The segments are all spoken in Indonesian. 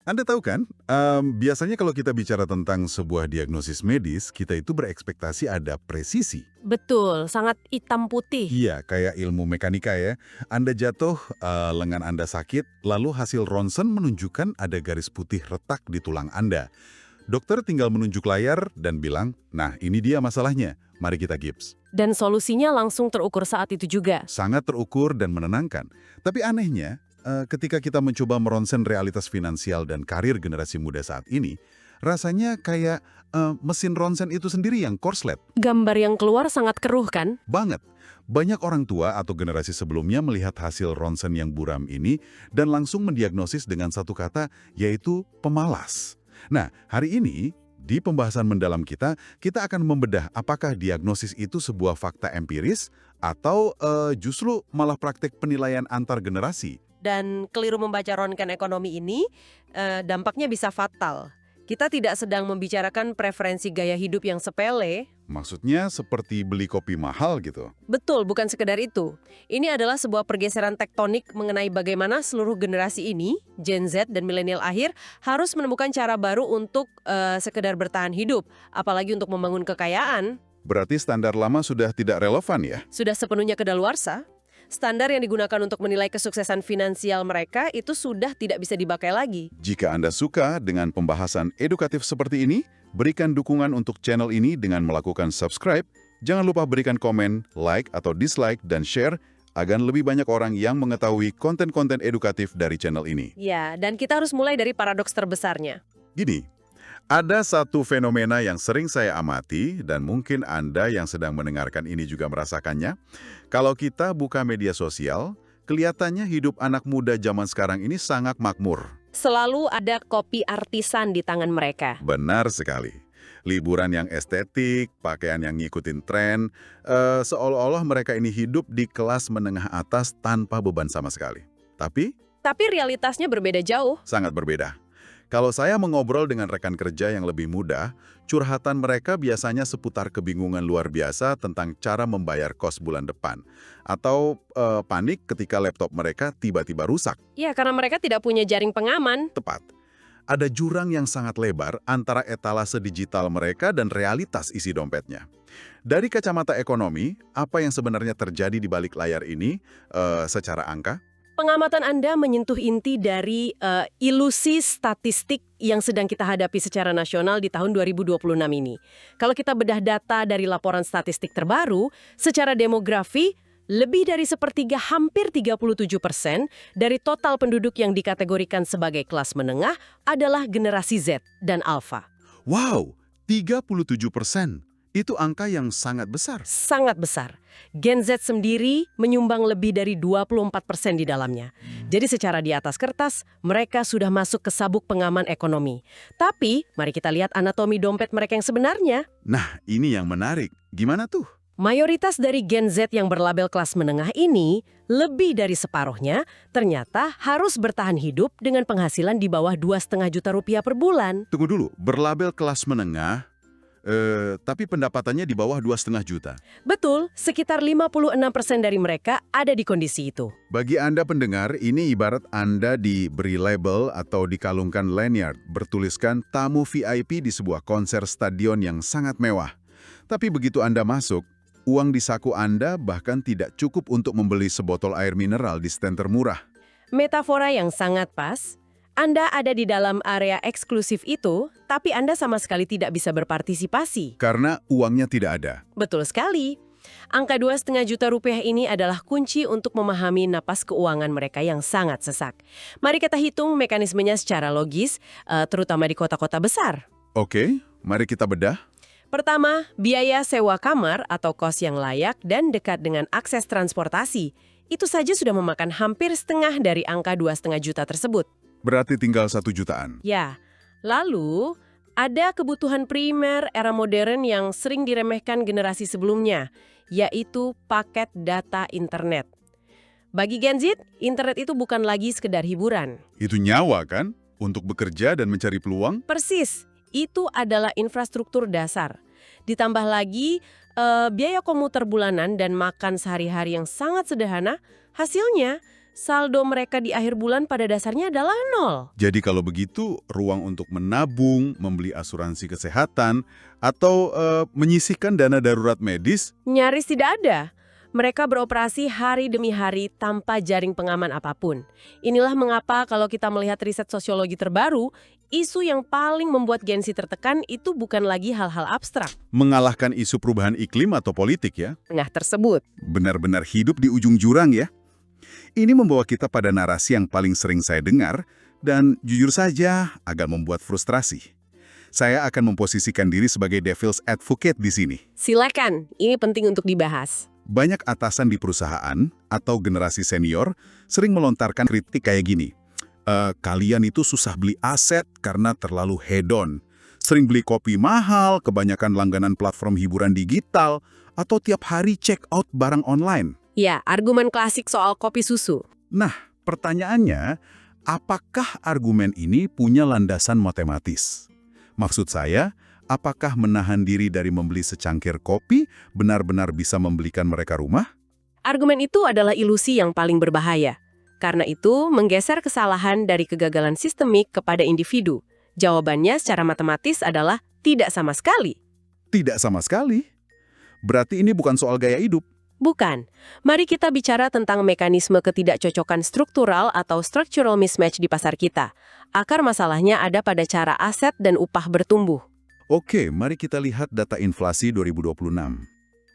Anda tahu kan, biasanya kalau kita bicara tentang sebuah diagnosis medis, kita itu berekspektasi ada presisi. Betul, sangat hitam putih. Iya, kayak ilmu mekanika ya. Anda jatuh, lengan Anda sakit, lalu hasil ronsen menunjukkan ada garis putih retak di tulang Anda. Dokter tinggal menunjuk layar dan bilang, nah ini dia masalahnya, mari kita gips. Dan solusinya langsung terukur saat itu juga. Sangat terukur dan menenangkan. Tapi anehnya, ketika kita mencoba meronsen realitas finansial dan karir generasi muda saat ini, rasanya kayak mesin ronsen itu sendiri yang korslet. Gambar yang keluar sangat keruh kan? Banget. Banyak orang tua atau generasi sebelumnya melihat hasil ronsen yang buram ini dan langsung mendiagnosis dengan satu kata, yaitu pemalas. Nah, hari ini, di pembahasan mendalam kita akan membedah apakah diagnosis itu sebuah fakta empiris atau justru malah praktek penilaian antar generasi. Dan keliru membaca rongken ekonomi ini, dampaknya bisa fatal. Kita tidak sedang membicarakan preferensi gaya hidup yang sepele. Maksudnya seperti beli kopi mahal gitu. Betul, bukan sekedar itu. Ini adalah sebuah pergeseran tektonik mengenai bagaimana seluruh generasi ini, Gen Z dan milenial akhir, harus menemukan cara baru untuk sekedar bertahan hidup, apalagi untuk membangun kekayaan. Berarti standar lama sudah tidak relevan ya? Sudah sepenuhnya kedaluarsa. Standar yang digunakan untuk menilai kesuksesan finansial mereka itu sudah tidak bisa dipakai lagi. Jika Anda suka dengan pembahasan edukatif seperti ini, berikan dukungan untuk channel ini dengan melakukan subscribe. Jangan lupa berikan komen, like atau dislike, dan share agar lebih banyak orang yang mengetahui konten-konten edukatif dari channel ini. Ya, dan kita harus mulai dari paradoks terbesarnya. Gini, ada satu fenomena yang sering saya amati dan mungkin Anda yang sedang mendengarkan ini juga merasakannya. Kalau kita buka media sosial, kelihatannya hidup anak muda zaman sekarang ini sangat makmur. Selalu ada kopi artisan di tangan mereka. Benar sekali. Liburan yang estetik, pakaian yang ngikutin tren, seolah-olah mereka ini hidup di kelas menengah atas tanpa beban sama sekali. Tapi Realitasnya berbeda jauh. sangat berbeda. Kalau saya mengobrol dengan rekan kerja yang lebih muda, curhatan mereka biasanya seputar kebingungan luar biasa tentang cara membayar kos bulan depan. Atau panik ketika laptop mereka tiba-tiba rusak. Ya, karena mereka tidak punya jaring pengaman. Tepat. Ada jurang yang sangat lebar antara etalase digital mereka dan realitas isi dompetnya. Dari kacamata ekonomi, apa yang sebenarnya terjadi di balik layar ini secara angka? Pengamatan Anda menyentuh inti dari ilusi statistik yang sedang kita hadapi secara nasional di tahun 2026 ini. Kalau kita bedah data dari laporan statistik terbaru, secara demografi, lebih dari sepertiga, hampir 37% dari total penduduk yang dikategorikan sebagai kelas menengah adalah generasi Z dan Alpha. Wow, 37%. Itu angka yang sangat besar. Sangat besar. Gen Z sendiri menyumbang lebih dari 24% di dalamnya. Jadi secara di atas kertas, mereka sudah masuk ke sabuk pengaman ekonomi. Tapi, mari kita lihat anatomi dompet mereka yang sebenarnya. Nah, ini yang menarik. Gimana tuh? Mayoritas dari Gen Z yang berlabel kelas menengah ini, lebih dari separuhnya, ternyata harus bertahan hidup dengan penghasilan di bawah 2,5 juta rupiah per bulan. Tunggu dulu, berlabel kelas menengah, tapi pendapatannya di bawah 2,5 juta. Betul, sekitar 56% dari mereka ada di kondisi itu. Bagi Anda pendengar, ini ibarat Anda diberi label atau dikalungkan lanyard, bertuliskan tamu VIP di sebuah konser stadion yang sangat mewah. Tapi begitu Anda masuk, uang di saku Anda bahkan tidak cukup untuk membeli sebotol air mineral di stand termurah. Metafora yang sangat pas. Anda ada di dalam area eksklusif itu, tapi Anda sama sekali tidak bisa berpartisipasi. Karena uangnya tidak ada. Betul sekali. Angka 2,5 juta rupiah ini adalah kunci untuk memahami napas keuangan mereka yang sangat sesak. Mari kita hitung mekanismenya secara logis, terutama di kota-kota besar. Oke, mari kita bedah. Pertama, biaya sewa kamar atau kos yang layak dan dekat dengan akses transportasi. Itu saja sudah memakan hampir setengah dari angka 2,5 juta tersebut. Berarti tinggal 1 jutaan. Ya, lalu ada kebutuhan primer era modern yang sering diremehkan generasi sebelumnya, yaitu paket data internet. Bagi Gen Z, internet itu bukan lagi sekedar hiburan. Itu nyawa kan? Untuk bekerja dan mencari peluang? Persis, itu adalah infrastruktur dasar. Ditambah lagi biaya komuter bulanan dan makan sehari-hari yang sangat sederhana, hasilnya saldo mereka di akhir bulan pada dasarnya adalah nol. Jadi kalau begitu, ruang untuk menabung, membeli asuransi kesehatan, atau menyisihkan dana darurat medis, Nyaris tidak ada. Mereka beroperasi hari demi hari tanpa jaring pengaman apapun. Inilah mengapa kalau kita melihat riset sosiologi terbaru, isu yang paling membuat Gen Z tertekan itu bukan lagi hal-hal abstrak. mengalahkan isu perubahan iklim atau politik ya. Tengah tersebut. Benar-benar hidup di ujung jurang ya. Ini membawa kita pada narasi yang paling sering saya dengar, dan jujur saja agak membuat frustrasi. Saya akan memposisikan diri sebagai devil's advocate di sini. Silakan, ini penting untuk dibahas. Banyak atasan di perusahaan atau generasi senior sering melontarkan kritik kayak gini. Kalian itu susah beli aset karena terlalu hedon. Sering beli kopi mahal, kebanyakan langganan platform hiburan digital, atau tiap hari check out barang online. Ya, argumen klasik soal kopi susu. Nah, pertanyaannya, apakah argumen ini punya landasan matematis? Maksud saya, apakah menahan diri dari membeli secangkir kopi benar-benar bisa membelikan mereka rumah? Argumen itu adalah ilusi yang paling berbahaya. Karena itu, menggeser kesalahan dari kegagalan sistemik kepada individu. Jawabannya secara matematis adalah tidak sama sekali. Tidak sama sekali. Berarti ini bukan soal gaya hidup. Bukan. Mari kita bicara tentang mekanisme ketidakcocokan struktural atau structural mismatch di pasar kita. Akar masalahnya ada pada cara aset dan upah bertumbuh. Oke, mari kita lihat data inflasi 2026.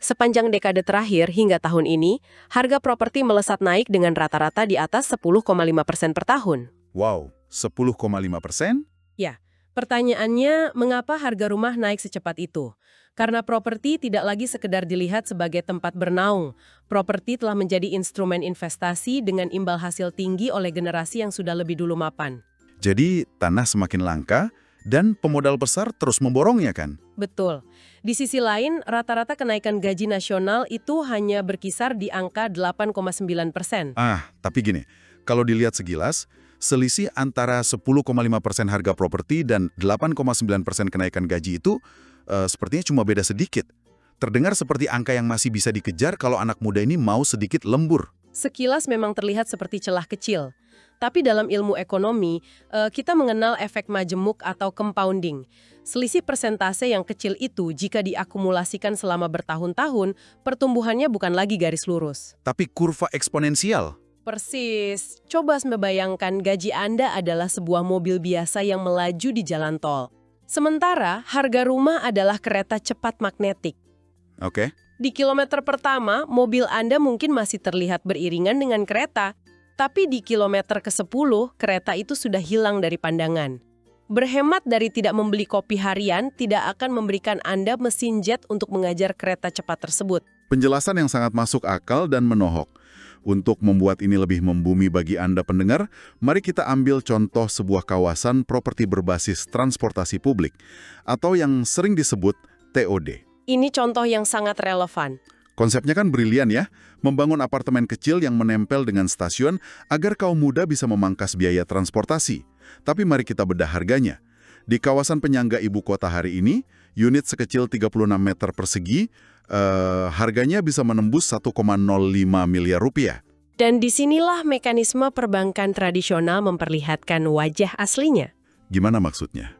Sepanjang dekade terakhir hingga tahun ini, harga properti melesat naik dengan rata-rata di atas 10,5% per tahun. Wow, 10,5%? Ya, pertanyaannya mengapa harga rumah naik secepat itu? Karena properti tidak lagi sekedar dilihat sebagai tempat bernaung. Properti telah menjadi instrumen investasi dengan imbal hasil tinggi oleh generasi yang sudah lebih dulu mapan. Jadi, tanah semakin langka dan pemodal besar terus memborongnya kan? Betul. Di sisi lain, rata-rata kenaikan gaji nasional itu hanya berkisar di angka 8,9%. Tapi gini, kalau dilihat sekilas, selisih antara 10,5% harga properti dan 8,9% kenaikan gaji itu sepertinya cuma beda sedikit. Terdengar seperti angka yang masih bisa dikejar kalau anak muda ini mau sedikit lembur. Sekilas memang terlihat seperti celah kecil. Tapi dalam ilmu ekonomi, kita mengenal efek majemuk atau compounding. Selisih persentase yang kecil itu jika diakumulasikan selama bertahun-tahun, pertumbuhannya bukan lagi garis lurus. Tapi kurva eksponensial. Persis. Coba membayangkan gaji Anda adalah sebuah mobil biasa yang melaju di jalan tol. Sementara harga rumah adalah kereta cepat magnetik. Oke. Di kilometer pertama, mobil Anda mungkin masih terlihat beriringan dengan kereta. Tapi di kilometer ke-10, kereta itu sudah hilang dari pandangan. Berhemat dari tidak membeli kopi harian tidak akan memberikan Anda mesin jet untuk mengajar kereta cepat tersebut. Penjelasan yang sangat masuk akal dan menohok. Untuk membuat ini lebih membumi bagi Anda pendengar, mari kita ambil contoh sebuah kawasan properti berbasis transportasi publik, atau yang sering disebut TOD. Ini contoh yang sangat relevan. Konsepnya kan brilian ya, membangun apartemen kecil yang menempel dengan stasiun agar kaum muda bisa memangkas biaya transportasi. Tapi mari kita bedah harganya. Di kawasan penyangga ibu kota hari ini, unit sekecil 36 meter persegi, harganya bisa menembus 1,05 miliar rupiah. Dan disinilah mekanisme perbankan tradisional memperlihatkan wajah aslinya. Gimana maksudnya?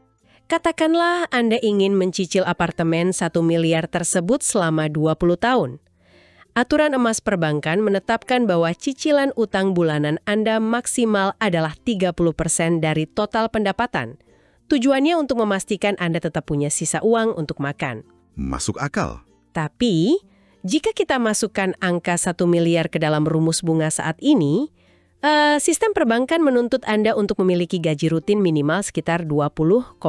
Katakanlah Anda ingin mencicil apartemen 1 miliar tersebut selama 20 tahun. Aturan emas perbankan menetapkan bahwa cicilan utang bulanan Anda maksimal adalah 30% dari total pendapatan. Tujuannya untuk memastikan Anda tetap punya sisa uang untuk makan. Masuk akal. Tapi, jika kita masukkan angka 1 miliar ke dalam rumus bunga saat ini, sistem perbankan menuntut Anda untuk memiliki gaji rutin minimal sekitar 20,6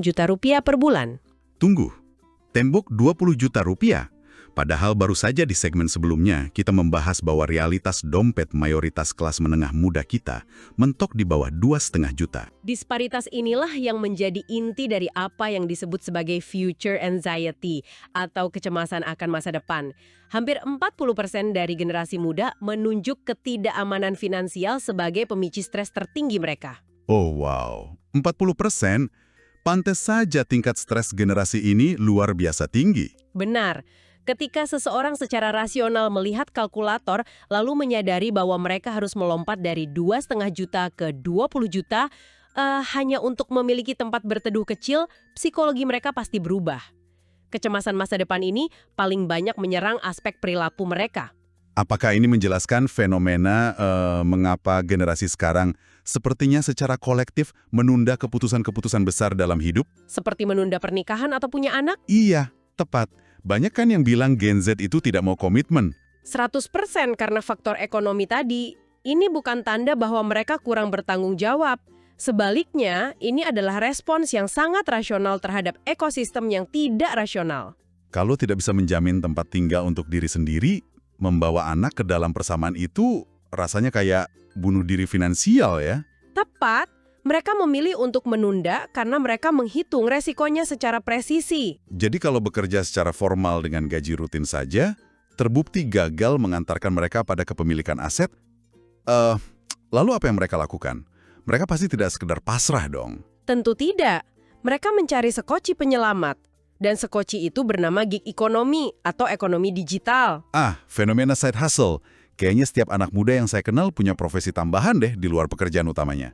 juta rupiah per bulan. Tunggu, tembok 20 juta rupiah? Padahal baru saja di segmen sebelumnya kita membahas bahwa realitas dompet mayoritas kelas menengah muda kita mentok di bawah 2,5 juta. Disparitas inilah yang menjadi inti dari apa yang disebut sebagai future anxiety atau kecemasan akan masa depan. Hampir 40% dari generasi muda menunjuk ketidakamanan finansial sebagai pemicu stres tertinggi mereka. Oh wow, 40%? Pantes saja tingkat stres generasi ini luar biasa tinggi. Benar. Ketika seseorang secara rasional melihat kalkulator, lalu menyadari bahwa mereka harus melompat dari 2,5 juta ke 20 juta, hanya untuk memiliki tempat berteduh kecil, psikologi mereka pasti berubah. Kecemasan masa depan ini paling banyak menyerang aspek perilaku mereka. Apakah ini menjelaskan fenomena mengapa generasi sekarang sepertinya secara kolektif menunda keputusan-keputusan besar dalam hidup? Seperti menunda pernikahan atau punya anak? Iya, tepat. Banyak kan yang bilang Gen Z itu tidak mau komitmen. 100% karena faktor ekonomi tadi. Ini bukan tanda bahwa mereka kurang bertanggung jawab. Sebaliknya, ini adalah respons yang sangat rasional terhadap ekosistem yang tidak rasional. Kalau tidak bisa menjamin tempat tinggal untuk diri sendiri, membawa anak ke dalam persamaan itu rasanya kayak bunuh diri finansial ya. Tepat, mereka memilih untuk menunda karena mereka menghitung resikonya secara presisi. Jadi kalau bekerja secara formal dengan gaji rutin saja, terbukti gagal mengantarkan mereka pada kepemilikan aset, lalu apa yang mereka lakukan? Mereka pasti tidak sekedar pasrah dong. Tentu tidak. Mereka mencari sekoci penyelamat. Dan sekoci itu bernama gig ekonomi atau ekonomi digital. Fenomena side hustle. Kayaknya setiap anak muda yang saya kenal punya profesi tambahan deh di luar pekerjaan utamanya.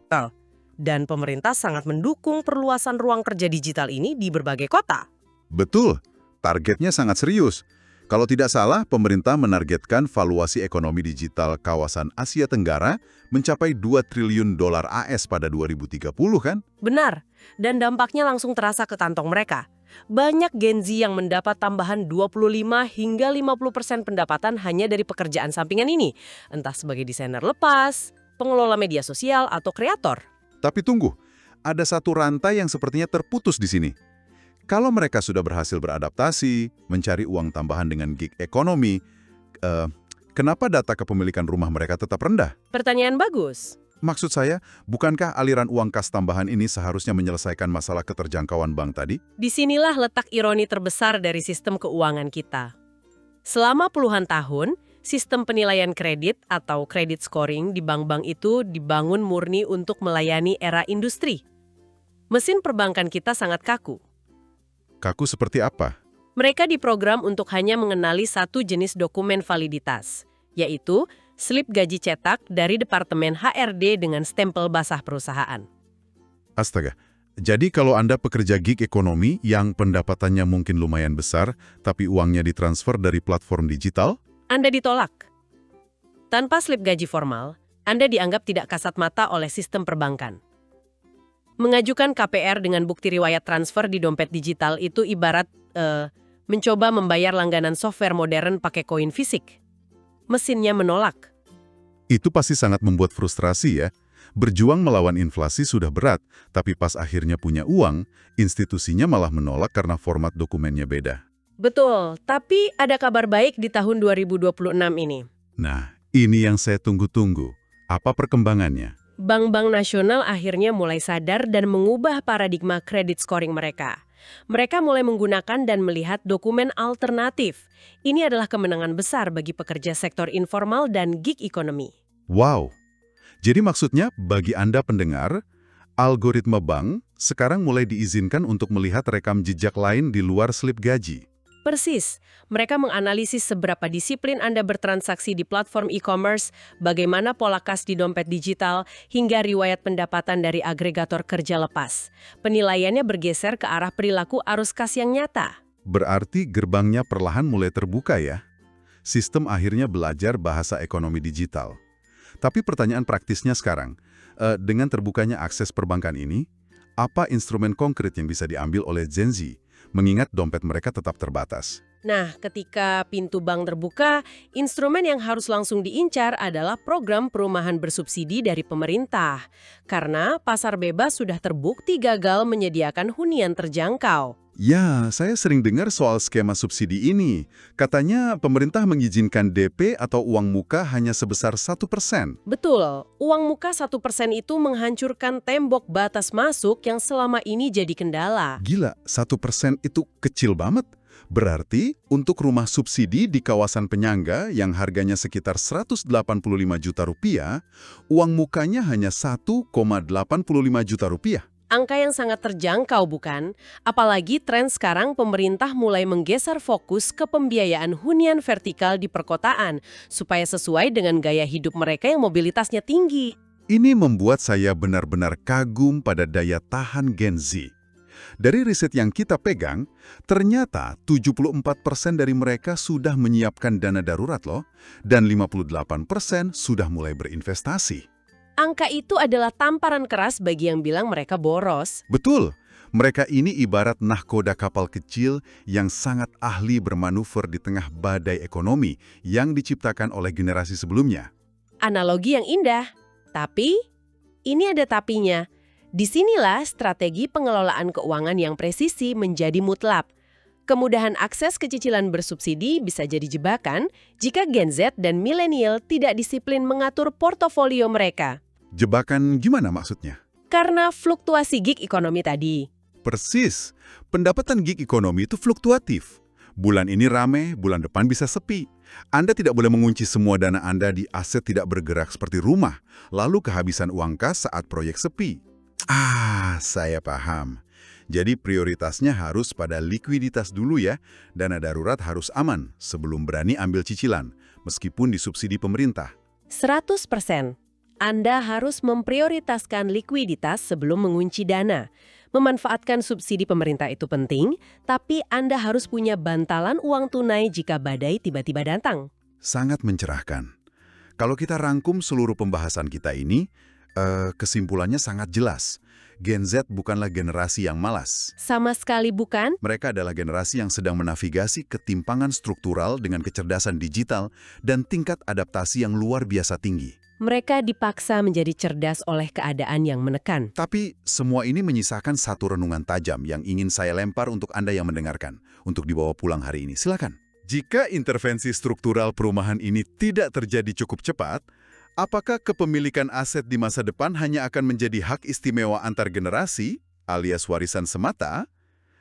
Dan pemerintah sangat mendukung perluasan ruang kerja digital ini di berbagai kota. Betul, targetnya sangat serius. Kalau tidak salah, pemerintah menargetkan valuasi ekonomi digital kawasan Asia Tenggara mencapai 2 triliun dolar AS pada 2030 kan? Benar, dan dampaknya langsung terasa ke kantong mereka. Banyak Gen Z yang mendapat tambahan 25 hingga 50% pendapatan hanya dari pekerjaan sampingan ini, entah sebagai desainer lepas, pengelola media sosial, atau kreator. Tapi tunggu, ada satu rantai yang sepertinya terputus di sini. Kalau mereka sudah berhasil beradaptasi, mencari uang tambahan dengan gig ekonomi, kenapa data kepemilikan rumah mereka tetap rendah? Pertanyaan bagus. Maksud saya, bukankah aliran uang kas tambahan ini seharusnya menyelesaikan masalah keterjangkauan bank tadi? Disinilah letak ironi terbesar dari sistem keuangan kita. Selama puluhan tahun, sistem penilaian kredit atau credit scoring di bank-bank itu dibangun murni untuk melayani era industri. Mesin perbankan kita sangat kaku. Kaku seperti apa? Mereka diprogram untuk hanya mengenali satu jenis dokumen validitas, yaitu slip gaji cetak dari Departemen HRD dengan stempel basah perusahaan. Astaga, jadi kalau Anda pekerja gig ekonomi yang pendapatannya mungkin lumayan besar, tapi uangnya ditransfer dari platform digital? Anda ditolak. Tanpa slip gaji formal, Anda dianggap tidak kasat mata oleh sistem perbankan. Mengajukan KPR dengan bukti riwayat transfer di dompet digital itu ibarat mencoba membayar langganan software modern pakai koin fisik. Mesinnya menolak. Itu pasti sangat membuat frustrasi ya. Berjuang melawan inflasi sudah berat, tapi pas akhirnya punya uang, institusinya malah menolak karena format dokumennya beda. Betul, tapi ada kabar baik di tahun 2026 ini. Nah, ini yang saya tunggu-tunggu. Apa perkembangannya? Bank-bank nasional akhirnya mulai sadar dan mengubah paradigma kredit scoring mereka. Mereka mulai menggunakan dan melihat dokumen alternatif. Ini adalah kemenangan besar bagi pekerja sektor informal dan gig ekonomi. Wow! Jadi maksudnya bagi Anda pendengar, algoritma bank sekarang mulai diizinkan untuk melihat rekam jejak lain di luar slip gaji. Persis, mereka menganalisis seberapa disiplin Anda bertransaksi di platform e-commerce, bagaimana pola kas di dompet digital, hingga riwayat pendapatan dari agregator kerja lepas. Penilaiannya bergeser ke arah perilaku arus kas yang nyata. Berarti gerbangnya perlahan mulai terbuka ya? Sistem akhirnya belajar bahasa ekonomi digital. Tapi pertanyaan praktisnya sekarang, dengan terbukanya akses perbankan ini, apa instrumen konkret yang bisa diambil oleh Gen Z? Mengingat dompet mereka tetap terbatas. Nah, ketika pintu bank terbuka, instrumen yang harus langsung diincar adalah program perumahan bersubsidi dari pemerintah. Karena pasar bebas sudah terbukti gagal menyediakan hunian terjangkau. Ya, saya sering dengar soal skema subsidi ini. Katanya pemerintah mengizinkan DP atau uang muka hanya sebesar 1%. Betul, uang muka 1% itu menghancurkan tembok batas masuk yang selama ini jadi kendala. Gila, 1% itu kecil banget. Berarti untuk rumah subsidi di kawasan penyangga yang harganya sekitar 185 juta rupiah, uang mukanya hanya 1,85 juta rupiah. Angka yang sangat terjangkau bukan? Apalagi tren sekarang pemerintah mulai menggeser fokus ke pembiayaan hunian vertikal di perkotaan supaya sesuai dengan gaya hidup mereka yang mobilitasnya tinggi. Ini membuat saya benar-benar kagum pada daya tahan Gen Z. Dari riset yang kita pegang, ternyata 74% dari mereka sudah menyiapkan dana darurat loh, dan 58% sudah mulai berinvestasi. Angka itu adalah tamparan keras bagi yang bilang mereka boros. Betul, mereka ini ibarat nahkoda kapal kecil yang sangat ahli bermanuver di tengah badai ekonomi yang diciptakan oleh generasi sebelumnya. Analogi yang indah. Tapi, ini ada tapinya. Disinilah strategi pengelolaan keuangan yang presisi menjadi mutlak. Kemudahan akses ke cicilan bersubsidi bisa jadi jebakan jika Gen Z dan milenial tidak disiplin mengatur portofolio mereka. Jebakan gimana maksudnya? Karena fluktuasi gig ekonomi tadi. Persis, pendapatan gig ekonomi itu fluktuatif. Bulan ini rame, bulan depan bisa sepi. Anda tidak boleh mengunci semua dana Anda di aset tidak bergerak seperti rumah, lalu kehabisan uang kas saat proyek sepi. Saya paham. Jadi prioritasnya harus pada likuiditas dulu ya. Dana darurat harus aman sebelum berani ambil cicilan, meskipun disubsidi pemerintah. 100%. Anda harus memprioritaskan likuiditas sebelum mengunci dana. Memanfaatkan subsidi pemerintah itu penting, tapi Anda harus punya bantalan uang tunai jika badai tiba-tiba datang. Sangat mencerahkan. Kalau kita rangkum seluruh pembahasan kita ini, kesimpulannya sangat jelas. Gen Z bukanlah generasi yang malas. Sama sekali bukan. Mereka adalah generasi yang sedang menavigasi ketimpangan struktural dengan kecerdasan digital dan tingkat adaptasi yang luar biasa tinggi. Mereka dipaksa menjadi cerdas oleh keadaan yang menekan. Tapi semua ini menyisakan satu renungan tajam yang ingin saya lempar untuk Anda yang mendengarkan, untuk dibawa pulang hari ini. Silakan. Jika intervensi struktural perumahan ini tidak terjadi cukup cepat, apakah kepemilikan aset di masa depan hanya akan menjadi hak istimewa antar generasi, alias warisan semata?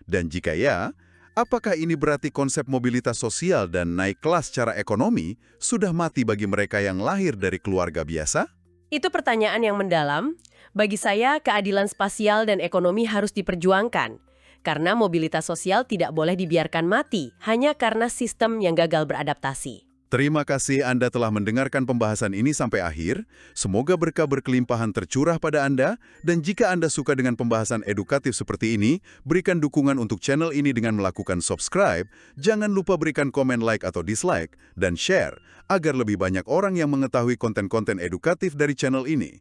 Dan jika ya, apakah ini berarti konsep mobilitas sosial dan naik kelas secara ekonomi sudah mati bagi mereka yang lahir dari keluarga biasa? Itu pertanyaan yang mendalam. Bagi saya, keadilan spasial dan ekonomi harus diperjuangkan. Karena mobilitas sosial tidak boleh dibiarkan mati hanya karena sistem yang gagal beradaptasi. Terima kasih Anda telah mendengarkan pembahasan ini sampai akhir. Semoga berkah berkelimpahan tercurah pada Anda. Dan jika Anda suka dengan pembahasan edukatif seperti ini, berikan dukungan untuk channel ini dengan melakukan subscribe. Jangan lupa berikan komen like atau dislike, dan share, agar lebih banyak orang yang mengetahui konten-konten edukatif dari channel ini.